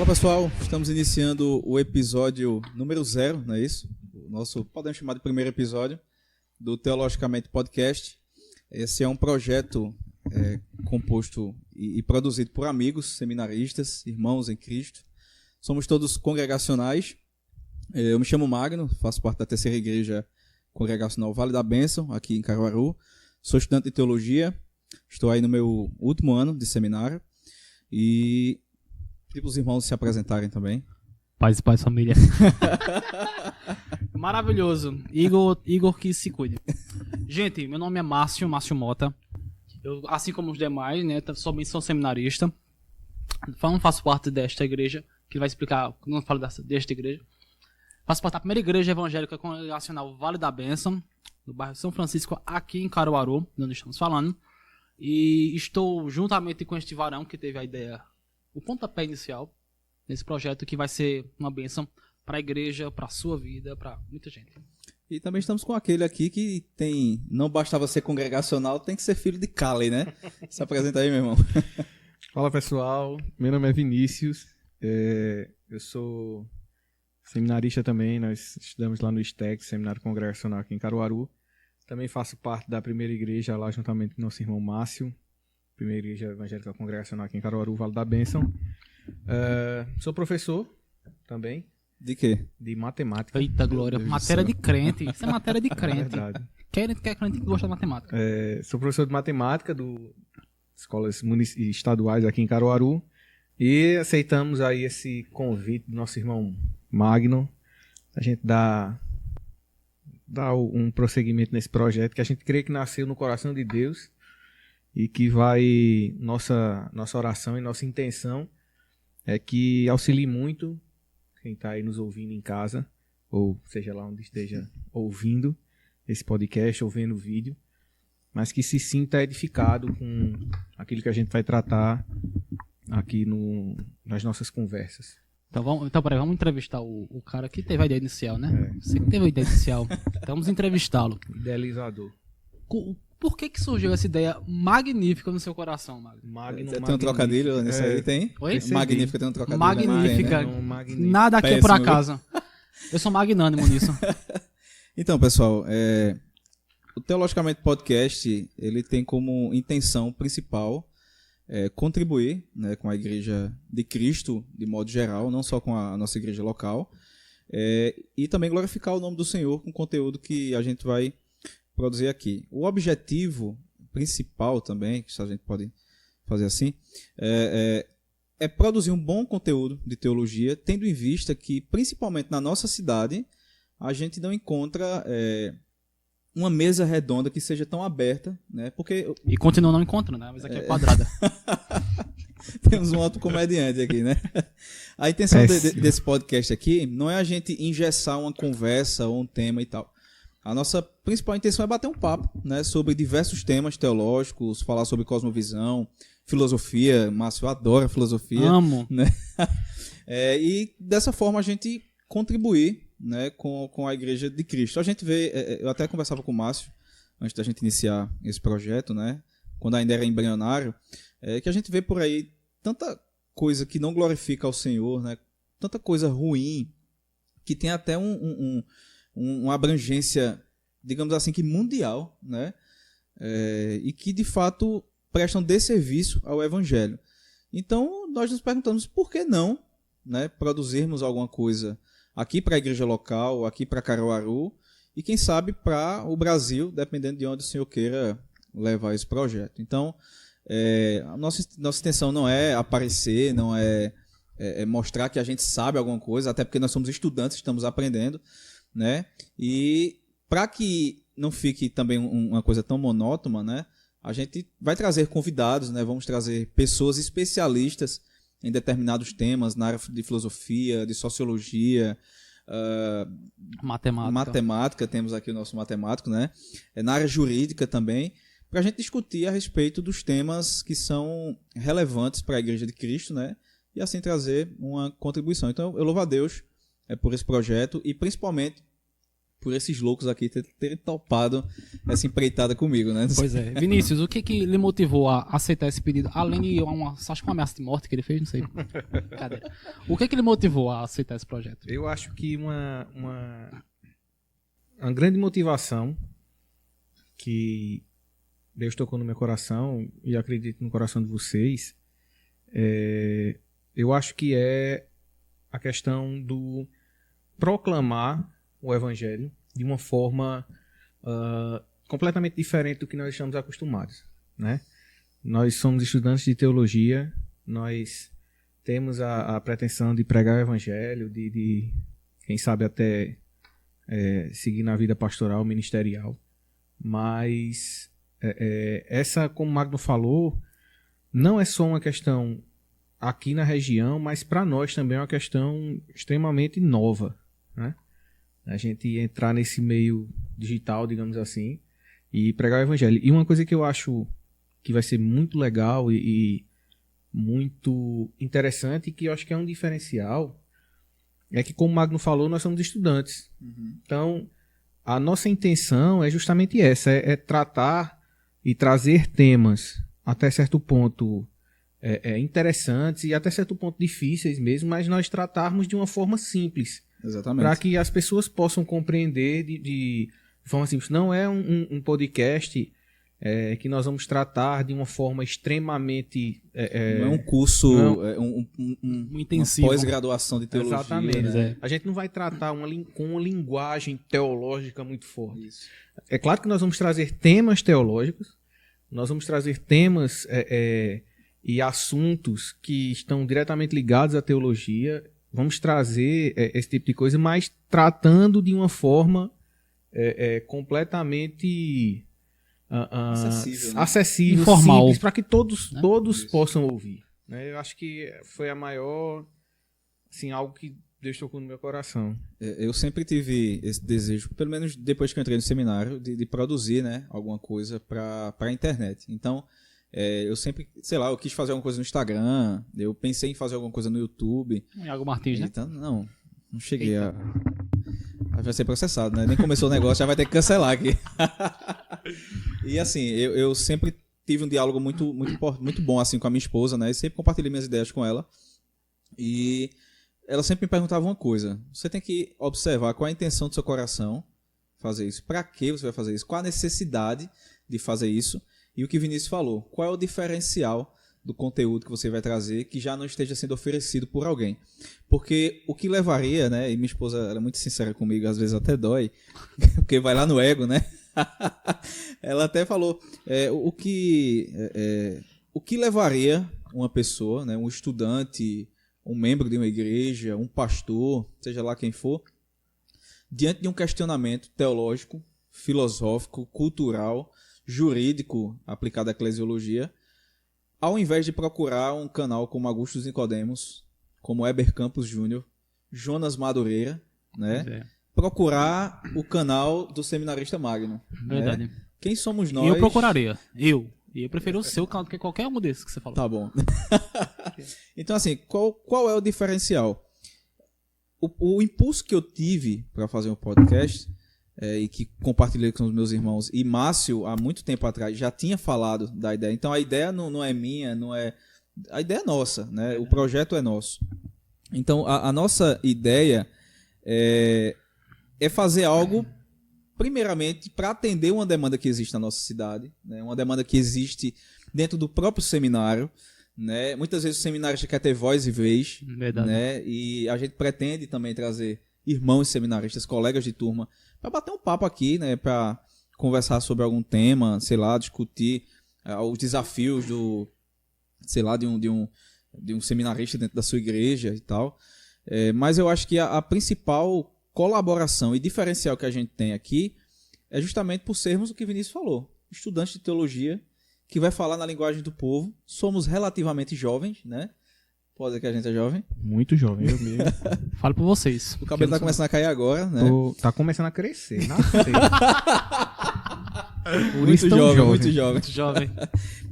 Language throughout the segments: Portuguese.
pessoal, estamos iniciando o episódio número 0, não é isso? O nosso, podemos chamar de primeiro episódio do Teologicamente Podcast. Esse é um projeto composto e produzido por amigos, seminaristas, irmãos em Cristo. Somos todos congregacionais. Eu me chamo Magno, faço parte da terceira igreja congregacional Vale da Bênção, aqui em Caruaru. Sou estudante de teologia, estou aí no meu último ano de seminário e pedir para os irmãos se apresentarem também. Paz, família. Maravilhoso. Igor que se cuide. Gente, meu nome é Márcio Mota. Eu, assim como os demais, né, também sou seminarista. Não faço parte desta igreja, que vai explicar, não falo desta igreja. Faço parte da primeira igreja evangélica congregacional Vale da Bênção, no bairro São Francisco, aqui em Caruaru, onde estamos falando. E estou juntamente com este varão que teve a ideia, o pontapé inicial, nesse projeto que vai ser uma bênção para a igreja, para a sua vida, para muita gente. E também estamos com aquele aqui que tem, não bastava ser congregacional, tem que ser filho de Cali, né? Se apresenta aí, meu irmão. Fala, pessoal, meu nome é Vinícius, eu sou seminarista também, nós estudamos lá no STEC, Seminário Congregacional aqui em Caruaru. Também faço parte da primeira igreja lá juntamente com nosso irmão Márcio, primeira igreja evangélica congregacional aqui em Caruaru, Vale da Bênção. Sou professor também. De quê? De matemática. Eita glória, matéria de crente, isso é matéria de crente. É verdade. Quer crente que gosta de matemática. Sou professor de matemática do escolas estaduais aqui em Caruaru e aceitamos aí esse convite do nosso irmão Magno, a gente dá um prosseguimento nesse projeto que a gente crê que nasceu no coração de Deus e que vai, nossa oração e nossa intenção é que auxilie muito quem está aí nos ouvindo em casa, ou seja lá onde esteja ouvindo esse podcast ou vendo o vídeo, mas que se sinta edificado com aquilo que a gente vai tratar aqui nas nossas conversas. Então vamos entrevistar o cara que teve a ideia inicial, né? Você que teve a ideia inicial. Então vamos entrevistá-lo. Idealizador. Por que surgiu essa ideia magnífica no seu coração, Magno? Tem um trocadilho nisso aí? Tem? Oi? Magnífica tem um trocadilho. Magnífica. Né? Nada aqui é por acaso. Eu sou magnânimo nisso. Então, pessoal, o Teologicamente Podcast, ele tem como intenção principal contribuir, né, com a Igreja de Cristo, de modo geral, não só com a nossa igreja local, e também glorificar o nome do Senhor com o conteúdo que a gente vai produzir aqui. O objetivo principal também, se a gente pode fazer assim, é produzir um bom conteúdo de teologia, tendo em vista que, principalmente na nossa cidade, a gente não encontra uma mesa redonda que seja tão aberta, né? Porque... E continua não encontrando, né? Mas aqui é quadrada. Temos um outro comediante aqui, né? A intenção desse podcast aqui não é a gente engessar uma conversa ou um tema e tal. A nossa principal intenção é bater um papo, né, sobre diversos temas teológicos, falar sobre cosmovisão, filosofia. Márcio adora filosofia. Amo. Né? E dessa forma a gente contribuir, né, com a Igreja de Cristo. A gente vê, eu até conversava com o Márcio antes da gente iniciar esse projeto, né, quando ainda era embrionário, que a gente vê por aí tanta coisa que não glorifica ao Senhor, né, tanta coisa ruim, que tem até uma abrangência, digamos assim, que mundial, né, e que de fato prestam desserviço ao Evangelho. Então nós nos perguntamos por que não, né, produzirmos alguma coisa aqui para a igreja local, aqui para Caruaru e quem sabe para o Brasil, dependendo de onde o Senhor queira levar esse projeto. Então, a nossa intenção não é aparecer, não é mostrar que a gente sabe alguma coisa, até porque nós somos estudantes, estamos aprendendo, né? E para que não fique também uma coisa tão monótona, né, a gente vai trazer convidados, né? Vamos trazer pessoas especialistas em determinados temas, na área de filosofia, de sociologia, matemática, temos aqui o nosso matemático, né? Na área jurídica também, para a gente discutir a respeito dos temas que são relevantes para a Igreja de Cristo, né? E assim trazer uma contribuição. Então eu louvo a Deus por esse projeto e principalmente por esses loucos aqui terem topado essa empreitada comigo, né? Pois é. Vinícius, o que lhe motivou a aceitar esse pedido? Além de acho que uma ameaça de morte que ele fez, não sei. Cadê? O que lhe motivou a aceitar esse projeto? Eu acho que uma grande motivação que Deus tocou no meu coração e acredito no coração de vocês, eu acho que é a questão do proclamar o Evangelho de uma forma completamente diferente do que nós estamos acostumados, né? Nós somos estudantes de teologia, nós temos a pretensão de pregar o Evangelho, de quem sabe até seguir na vida pastoral, ministerial, mas essa, como o Magno falou, não é só uma questão aqui na região, mas para nós também é uma questão extremamente nova, né? A gente entrar nesse meio digital, digamos assim, e pregar o Evangelho. E uma coisa que eu acho que vai ser muito legal e muito interessante, e que eu acho que é um diferencial, é que, como o Magno falou, nós somos estudantes. Então, a nossa intenção é justamente essa, é tratar e trazer temas até certo ponto interessantes e até certo ponto difíceis mesmo, mas nós tratarmos de uma forma simples. Exatamente. Para que as pessoas possam compreender de forma simples. Não é um podcast que nós vamos tratar de uma forma extremamente... não é um curso, um intensivo. Uma pós-graduação de teologia. Exatamente. Né? A gente não vai tratar com uma linguagem teológica muito forte. Isso. É claro que nós vamos trazer temas teológicos, nós vamos trazer temas e assuntos que estão diretamente ligados à teologia. Vamos trazer esse tipo de coisa, mas tratando de uma forma completamente acessível, informal, simples, para que todos Isso. possam ouvir, né? Eu acho que foi a maior, assim, algo que Deus tocou no meu coração. Eu sempre tive esse desejo, pelo menos depois que eu entrei no seminário, de produzir, né, alguma coisa para a internet. Então, eu sempre, sei lá, eu quis fazer alguma coisa no Instagram, eu pensei em fazer alguma coisa no YouTube. Iago Martins, né? Então, não cheguei a... Vai ser processado, né? Nem começou o negócio, já vai ter que cancelar aqui. E assim, eu sempre tive um diálogo muito bom assim, com a minha esposa, né? Eu sempre compartilhei minhas ideias com ela. E ela sempre me perguntava uma coisa. Você tem que observar qual é a intenção do seu coração fazer isso. Para que você vai fazer isso? Qual a necessidade de fazer isso? E o que Vinícius falou, qual é o diferencial do conteúdo que você vai trazer que já não esteja sendo oferecido por alguém? Porque o que levaria, né, e minha esposa ela é muito sincera comigo, às vezes até dói, porque vai lá no ego, né? Ela até falou, o que levaria uma pessoa, né, um estudante, um membro de uma igreja, um pastor, seja lá quem for, diante de um questionamento teológico, filosófico, cultural, jurídico aplicado à eclesiologia, ao invés de procurar um canal como Augustus Nicodemos, como Heber Campos Júnior, Jonas Madureira, né? Procurar o canal do seminarista Magno. Verdade. Né? Quem somos nós? Eu procuraria. Eu prefiro o seu canal do que qualquer um desses que você falou. Tá bom. Então, assim, qual é o diferencial? O impulso que eu tive para fazer um podcast... e que compartilhei com os meus irmãos, e Márcio, há muito tempo atrás, já tinha falado da ideia. Então, a ideia não é minha, não é... A ideia é nossa, né? O projeto é nosso. Então, a nossa ideia é fazer algo, primeiramente, para atender uma demanda que existe na nossa cidade, né? Uma demanda que existe dentro do próprio seminário, né? Muitas vezes o seminário quer ter voz e vez, né? E a gente pretende também trazer irmãos seminaristas, colegas de turma, para bater um papo aqui, né, para conversar sobre algum tema, sei lá, discutir os desafios sei lá, de um seminarista dentro da sua igreja e tal. Mas eu acho que a principal colaboração e diferencial que a gente tem aqui é justamente por sermos o que Vinícius falou, estudantes de teologia, que vai falar na linguagem do povo, somos relativamente jovens, né? Pode dizer que a gente é jovem. Muito jovem, eu mesmo. Falo por vocês. O cabelo tá começando a cair agora, né? Tá começando a crescer, nascer. Muito jovem, muito jovem. Muito jovem.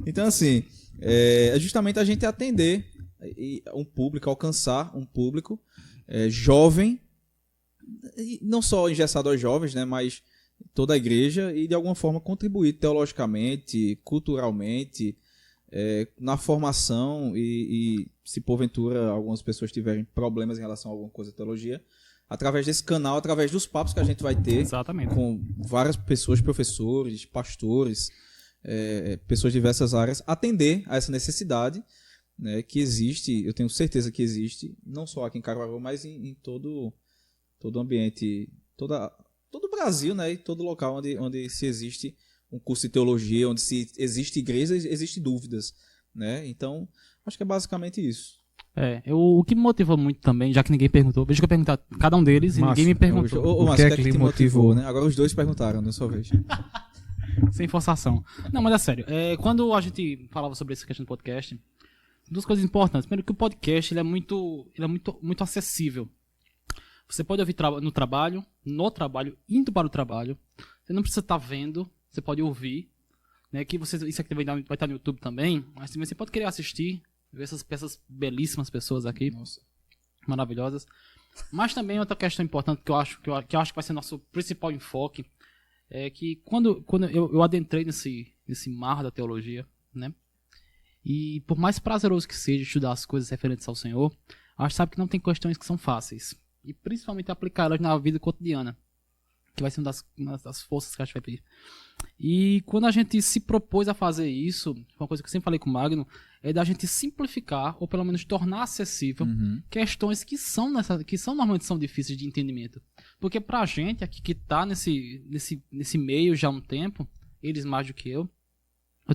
Então, assim, é justamente a gente atender um público, alcançar um público jovem, não só engessado aos jovens, né, mas toda a igreja, e de alguma forma contribuir teologicamente, culturalmente, na formação, e se porventura algumas pessoas tiverem problemas em relação a alguma coisa de teologia, através desse canal, através dos papos que a gente vai ter Exatamente. com várias pessoas, professores, pastores, pessoas de diversas áreas, atender a essa necessidade, né, que existe, eu tenho certeza que existe, não só aqui em Caruaru, mas em todo o ambiente, todo o Brasil, né, e todo local onde se existe um curso de teologia, onde se existe igreja, existe dúvidas, né? Então, acho que é basicamente isso. O que me motivou muito também, já que ninguém perguntou, veja que eu perguntar a cada um deles e ninguém me perguntou. O que é que te motivou, né? Agora os dois perguntaram, na sua vez. Sem forçação. Não, mas é sério. Quando a gente falava sobre essa questão do podcast, duas coisas importantes. Primeiro, que o podcast ele é muito acessível. Você pode ouvir no trabalho, indo para o trabalho. Você não precisa estar vendo, você pode ouvir. Né, que isso aqui vai estar no YouTube também, mas você pode querer assistir, ver essas belíssimas pessoas aqui. Nossa. Maravilhosas. Mas também outra questão importante que eu acho que vai ser nosso principal enfoque é que quando eu adentrei nesse mar da teologia, né? E por mais prazeroso que seja estudar as coisas referentes ao Senhor, a gente sabe que não tem questões que são fáceis. E principalmente aplicá-las na vida cotidiana, que vai ser uma das forças que a gente vai pedir. E quando a gente se propôs a fazer isso, uma coisa que eu sempre falei com o Magno, é da gente simplificar, ou pelo menos tornar acessível, questões que normalmente são difíceis de entendimento. Porque pra gente, aqui que tá nesse meio já há um tempo, eles mais do que eu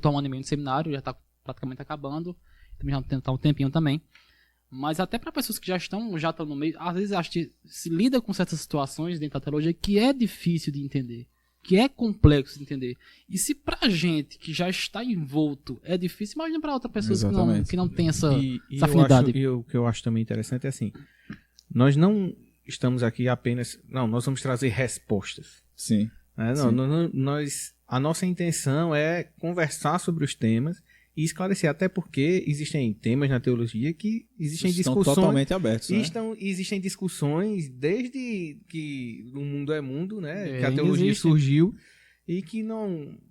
tô há um ano e meio no seminário, já tá praticamente acabando, também já tá um tempinho também. Mas até para pessoas que já estão no meio, às vezes a gente se lida com certas situações dentro da teologia que é difícil de entender, que é complexo de entender. E se pra gente que já está envolto é difícil, imagina para outra pessoa que não tem essa afinidade. E o que eu acho também interessante é assim, nós não estamos aqui apenas... Não, nós vamos trazer respostas. Sim. A nossa intenção é conversar sobre os temas e esclarecer, até porque existem temas na teologia que existem discussões... Estão totalmente abertos, né? Existem discussões desde que o mundo é mundo, né? Que a teologia surgiu e que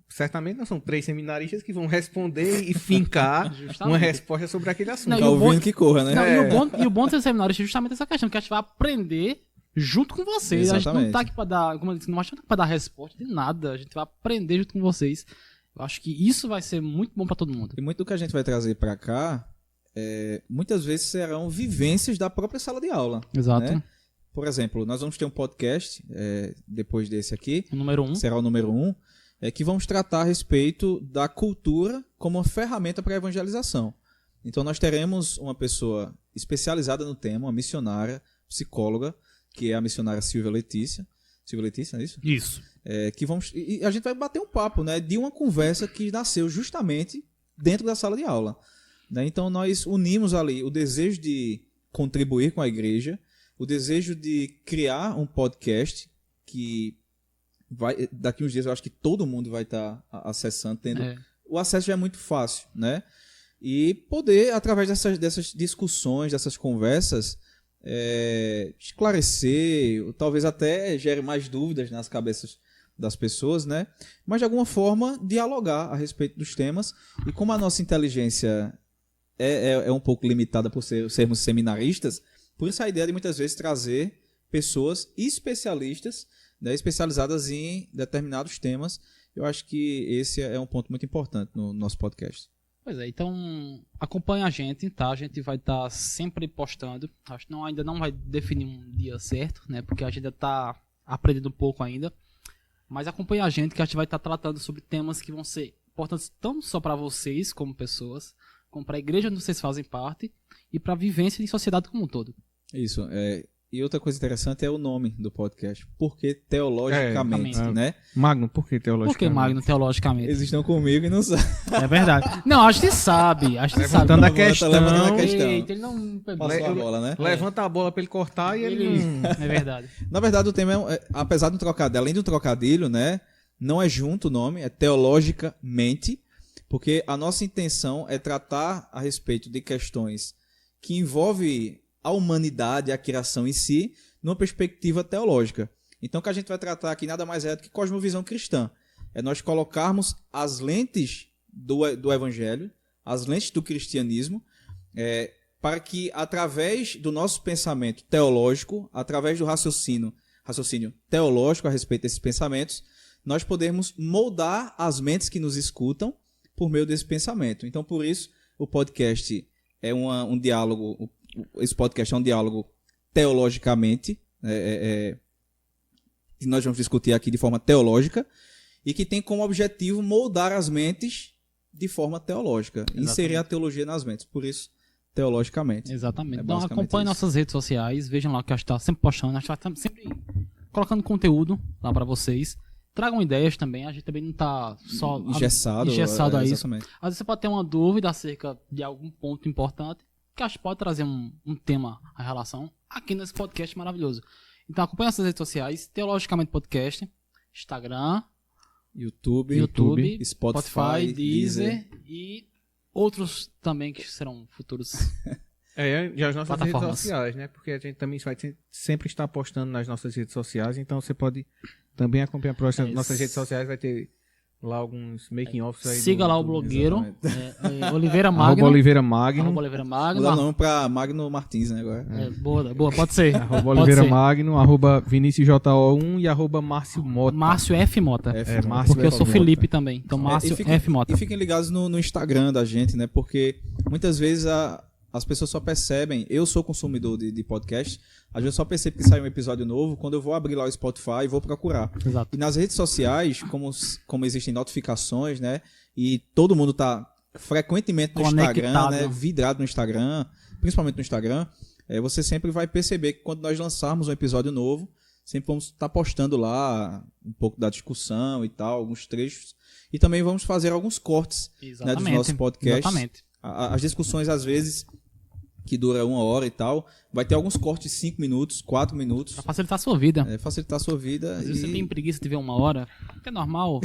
certamente não são 3 seminaristas que vão responder e fincar uma resposta sobre aquele assunto. Tá ouvindo que corra, né? E o bom de ser seminarista é justamente essa questão, que a gente vai aprender junto com vocês. Exatamente. A gente não tá aqui pra dar, como eu disse, não tá aqui pra dar resposta de nada. A gente vai aprender junto com vocês. Eu acho que isso vai ser muito bom pra todo mundo. E muito do que a gente vai trazer pra cá, muitas vezes serão vivências da própria sala de aula. Exato. Né? Por exemplo, nós vamos ter um podcast, depois desse aqui. O número 1. Será o número 1. Que vamos tratar a respeito da cultura como uma ferramenta para a evangelização. Então nós teremos uma pessoa especializada no tema, uma missionária, psicóloga, que é a missionária Silvia Letícia. Silvia Letícia, não é isso? Isso. E a gente vai bater um papo, né, de uma conversa que nasceu justamente dentro da sala de aula. Né? Então nós unimos ali o desejo de contribuir com a igreja, o desejo de criar um podcast que daqui uns dias eu acho que todo mundo vai estar acessando, o acesso já é muito fácil, né? E poder, através dessas discussões, dessas conversas, esclarecer, talvez até gere mais dúvidas nas cabeças das pessoas, né? Mas de alguma forma dialogar a respeito dos temas. E como a nossa inteligência é um pouco limitada por sermos seminaristas, por isso a ideia de muitas vezes trazer pessoas especialistas, né, especializadas em determinados temas. Eu acho que esse é um ponto muito importante no nosso podcast. Pois é, então acompanha a gente, tá? A gente vai estar sempre postando. Acho que ainda não vai definir um dia certo, né? Porque a gente ainda está aprendendo um pouco ainda. Mas acompanha a gente que a gente vai estar tratando sobre temas que vão ser importantes não só para vocês como pessoas, como para a igreja onde vocês fazem parte e para a vivência em sociedade como um todo. Isso, E outra coisa interessante é o nome do podcast. Por que teologicamente, né? Magno, por que teologicamente? Por que Magno, teologicamente? Eles estão comigo e não sabem. É verdade. Não, a gente sabe. Levantando a questão. Eita, ele não pegou a bola, né? Levanta a bola pra ele cortar e ele não... É verdade. Na verdade, o tema apesar do trocadilho, além do trocadilho, né? Não é junto o nome, é teologicamente, porque a nossa intenção é tratar a respeito de questões que envolvem a humanidade, a criação em si, numa perspectiva teológica. Então, o que a gente vai tratar aqui nada mais é do que cosmovisão cristã. É nós colocarmos as lentes do evangelho, as lentes do cristianismo, para que, através do nosso pensamento teológico, através do raciocínio teológico a respeito desses pensamentos, nós podemos moldar as mentes que nos escutam por meio desse pensamento. Então, por isso, o podcast é um diálogo. Esse podcast é um diálogo teologicamente, que nós vamos discutir aqui de forma teológica, e que tem como objetivo moldar as mentes de forma teológica, Exatamente. inserir a teologia nas mentes. Por isso, teologicamente. Exatamente. É Então basicamente acompanhe isso. nossas redes sociais, vejam lá que a gente está sempre postando, a gente está sempre colocando conteúdo lá para vocês. Tragam ideias também, a gente também não tá só Engessado a isso. exatamente. Às vezes você pode ter uma dúvida acerca de algum ponto importante, que a gente pode trazer um tema à relação aqui nesse podcast maravilhoso. Então acompanhe nossas redes sociais, Teologicamente Podcast, Instagram, YouTube, Spotify, Deezer e outros também que serão futuros. E as nossas redes Plataformas. sociais, né? Porque a gente também vai sempre estar postando nas nossas redes sociais, então você pode também acompanhar nossas redes sociais, vai ter lá alguns making-offs aí. Siga lá o blogueiro, Oliveira Arroba Magno. Oliveira Magno. Arroba Oliveira Magno. Mudar o nome pra Magno Martins, né, agora. Boa, pode ser. Arroba Pode Oliveira ser. Magno, arroba Vinícius JO1 e arroba Márcio Mota. Márcio F. Mota. Márcio Porque eu F. sou Mota. Felipe também. Então, Márcio F. Mota. E fiquem ligados no Instagram da gente, né? Porque muitas vezes as pessoas só percebem. Eu sou consumidor de podcast. Às vezes eu só percebo que sai um episódio novo quando eu vou abrir lá o Spotify e vou procurar. Exato. E nas redes sociais, como existem notificações, né? E todo mundo tá frequentemente no Instagram, Conectado. né? Vidrado no Instagram, principalmente no Instagram. Você sempre vai perceber que quando nós lançarmos um episódio novo, sempre vamos estar postando lá um pouco da discussão e tal, alguns trechos. E também vamos fazer alguns cortes, né, dos nossos podcasts. Exatamente. As discussões, às vezes, que dura 1 hora e tal, vai ter alguns cortes de 5 minutos, 4 minutos. Pra facilitar a sua vida. Facilitar a sua vida. Às vezes e você tem preguiça de ver 1 hora, que é normal.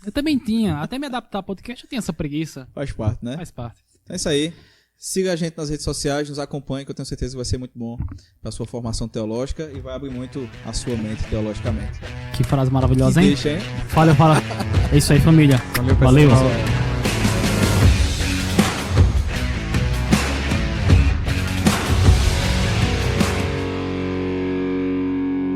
Eu também tinha. Até me adaptar ao podcast, eu tinha essa preguiça. faz parte, né? Faz parte. Então é isso aí. Siga a gente nas redes sociais, nos acompanhe, que eu tenho certeza que vai ser muito bom para sua formação teológica e vai abrir muito a sua mente teologicamente. Que frase maravilhosa, Que hein? deixa, hein? Fala. É isso aí, família. Valeu, pessoal. Valeu.